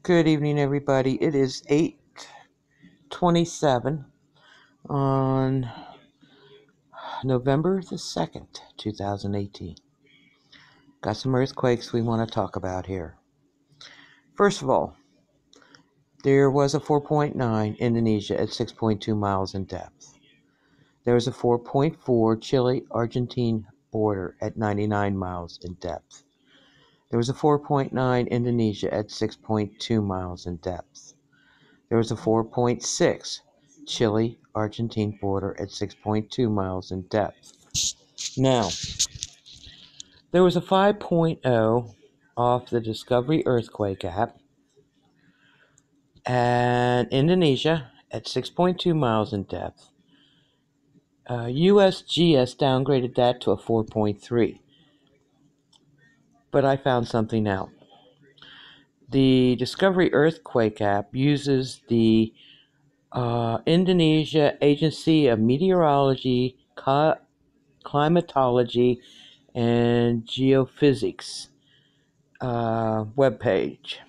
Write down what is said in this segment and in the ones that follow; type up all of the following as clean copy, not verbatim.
Good evening, everybody. It is 8:27 on November the 2nd, 2018. Got some earthquakes we want to talk about here. First of all, there was a 4.9 Indonesia at 6.2 miles in depth. There was a 4.4 Chile-Argentine border at 99 miles in depth. There was a 4.9 Indonesia at 6.2 miles in depth. There was a 4.6 Chile-Argentine border at 6.2 miles in depth. Now, there was a 5.0 off the Discovery Earthquake app, and Indonesia at 6.2 miles in depth. USGS downgraded that to a 4.3. But I found something out. The Discovery Earthquake app uses the Indonesia Agency of Meteorology, Climatology, and Geophysics webpage.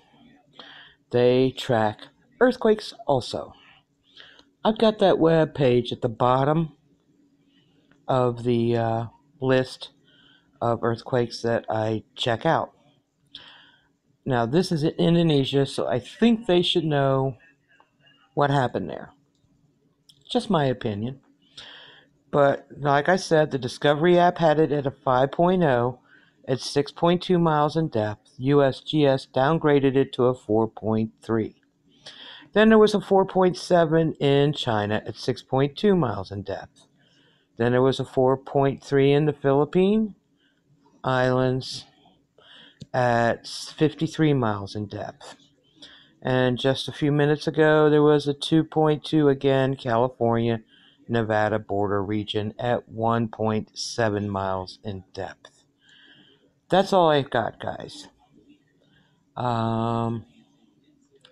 They track earthquakes also. I've got that web page at the bottom of the list of earthquakes that I check out. Now, this is in Indonesia, so I think they should know what happened there. Just my opinion. But like I said, the Discovery app had it at a 5.0 at 6.2 miles in depth. USGS downgraded it to a 4.3. Then there was a 4.7 in China at 6.2 miles in depth. Then there was a 4.3 in the Philippine Islands at 53 miles in depth. And just a few minutes ago, there was a 2.2 again, California, Nevada border region at 1.7 miles in depth. That's all I've got, guys.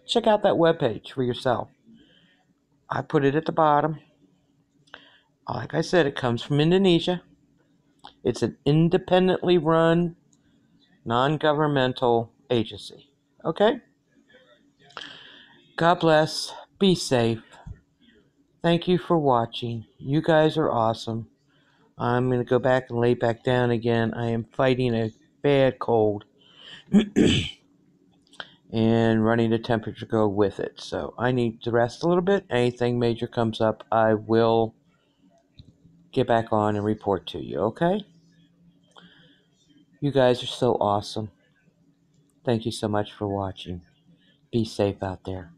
Check out that webpage for yourself. I put it at the bottom. Like I said, it comes from Indonesia. It's an independently run, non-governmental agency. Okay? God bless. Be safe. Thank you for watching. You guys are awesome. I'm going to go back and lay back down again. I am fighting a bad cold and running the temperature go with it. So I need to rest a little bit. Anything major comes up, I will get back on and report to you, okay? You guys are so awesome. Thank you so much for watching. Be safe out there.